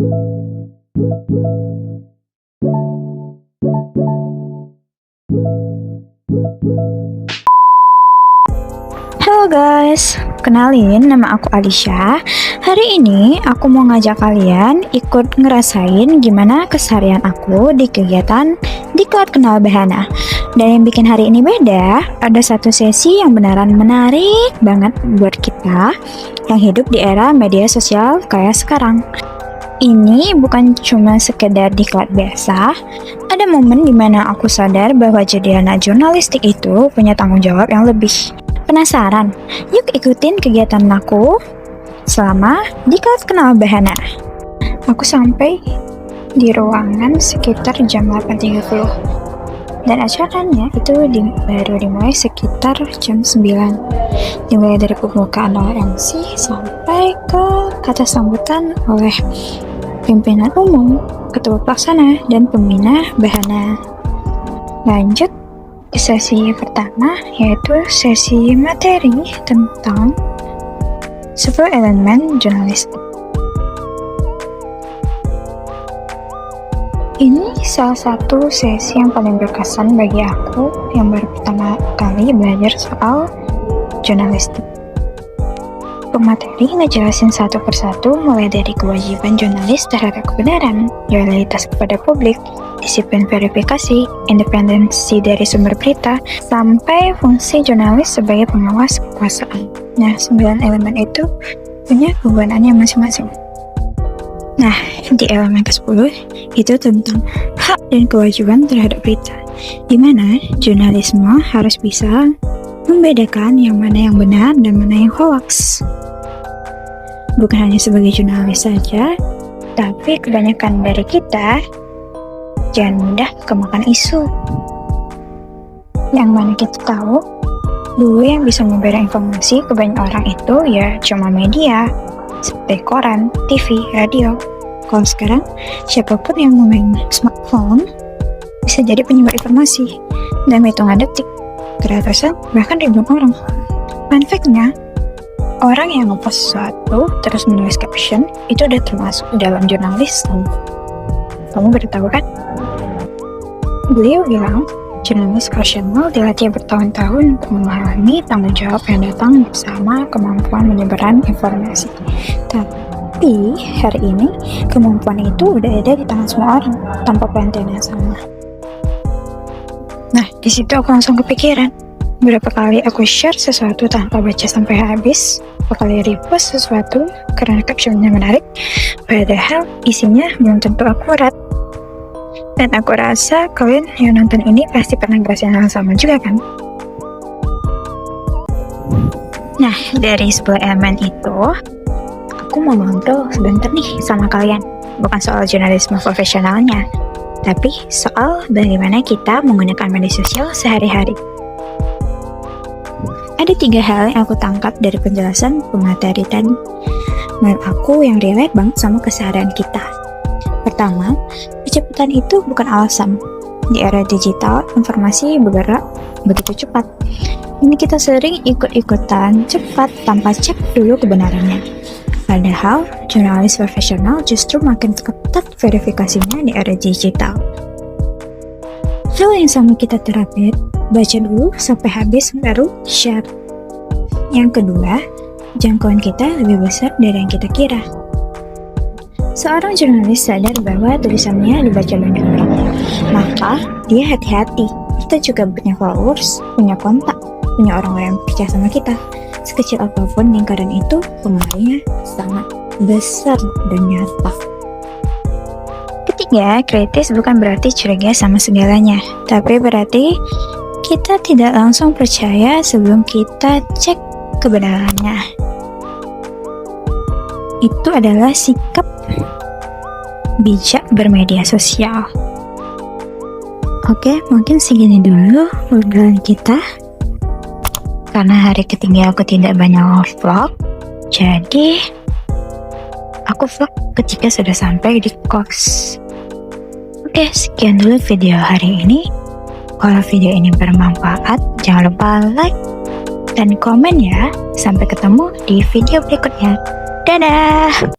Halo guys, kenalin nama aku Alisha. Hari ini aku mau ngajak kalian ikut ngerasain gimana keseharian aku di kegiatan Diklat Kenal Bahana. Dan yang bikin hari ini beda, ada satu sesi yang beneran menarik banget buat kita yang hidup di era media sosial kayak sekarang. Ini bukan cuma sekedar diklat biasa, ada momen dimana aku sadar bahwa jadi anak jurnalistik itu punya tanggung jawab yang lebih. Penasaran? Yuk ikutin kegiatan aku selama Diklat Kenal Bahana. Aku sampai di ruangan sekitar jam 8.30 dan acaranya itu baru dimulai sekitar jam 9. Dimulai dari pembukaan oleh MC sampai ke kata sambutan oleh pimpinan umum, ketua pelaksana, dan pembina Bahana. Lanjut ke sesi pertama, yaitu sesi materi tentang 10 elemen jurnalistik. Ini salah satu sesi yang paling berkesan bagi aku yang baru pertama kali belajar soal jurnalistik. Pemateri ngejelasin satu persatu mulai dari kewajiban jurnalis terhadap kebenaran, loyalitas kepada publik, disiplin verifikasi, independensi dari sumber berita, sampai fungsi jurnalis sebagai pengawas kekuasaan. Nah, 9 elemen itu punya kegunaannya masing-masing. Nah, di elemen ke-10 itu tentang hak dan kewajiban terhadap berita, di mana jurnalisme harus bisa membedakan yang mana yang benar dan mana yang hoax. Bukan hanya sebagai jurnalis saja, tapi kebanyakan dari kita jangan mudah kemakan isu. Yang mana kita tahu, dulu yang bisa memberi informasi ke banyak orang itu ya cuma media, seperti koran, TV, radio. Kalau sekarang, siapapun yang memegang smartphone bisa jadi penyebar informasi dalam hitungan detik ke ratusan bahkan ribuan orang. Fun fact-nya, orang yang ngepost sesuatu terus menulis caption itu udah termasuk dalam jurnalisme. Kamu baru tahu kan? Beliau bilang, jurnalis profesional dilatih bertahun-tahun untuk memahami tanggung jawab yang datang bersama kemampuan menyebarkan informasi. Tapi hari ini kemampuan itu udah ada di tangan semua orang tanpa penelitian yang sama. Nah, di situ aku langsung kepikiran. Berapa kali aku share sesuatu tanpa baca sampai habis, berapa kali repost sesuatu karena captionnya menarik, padahal isinya belum tentu akurat. Dan aku rasa kalian yang nonton ini pasti pernah ngerasain hal sama juga kan? Nah, dari 10 elemen itu, aku mau ngobrol sebentar nih sama kalian. Bukan soal jurnalisme profesionalnya, tapi soal bagaimana kita menggunakan media sosial sehari-hari. Ada 3 hal yang aku tangkap dari penjelasan pemateri tadi. Menurut aku yang relate banget sama keseharian kita. Pertama, kecepatan itu bukan alasan. Di era digital, informasi bergerak begitu cepat. Ini kita sering ikut-ikutan cepat tanpa cek dulu kebenarannya. Padahal, jurnalis profesional justru makin ketat verifikasinya di era digital. Hal yang sama kita terapin, baca dulu sampai habis baru share. Yang kedua, jangkauan kita lebih besar dari yang kita kira. Seorang jurnalis sadar bahwa tulisannya dibaca banyak orang, maka dia hati-hati. Kita juga punya followers, punya kontak, punya orang-orang yang percaya sama kita. Sekecil apapun lingkaran itu, pengaruhnya sangat besar dan nyata. Ketiga, kritis bukan berarti curiga sama segalanya, tapi berarti kita tidak langsung percaya sebelum kita cek kebenarannya. Itu adalah sikap bijak bermedia sosial. Oke, mungkin segini dulu obrolan kita. Karena hari ketiga aku tidak banyak vlog, jadi aku vlog ketika sudah sampai di kos. Oke, sekian dulu video hari ini. Kalau video ini bermanfaat, jangan lupa like dan komen ya. Sampai ketemu di video berikutnya. Dadah!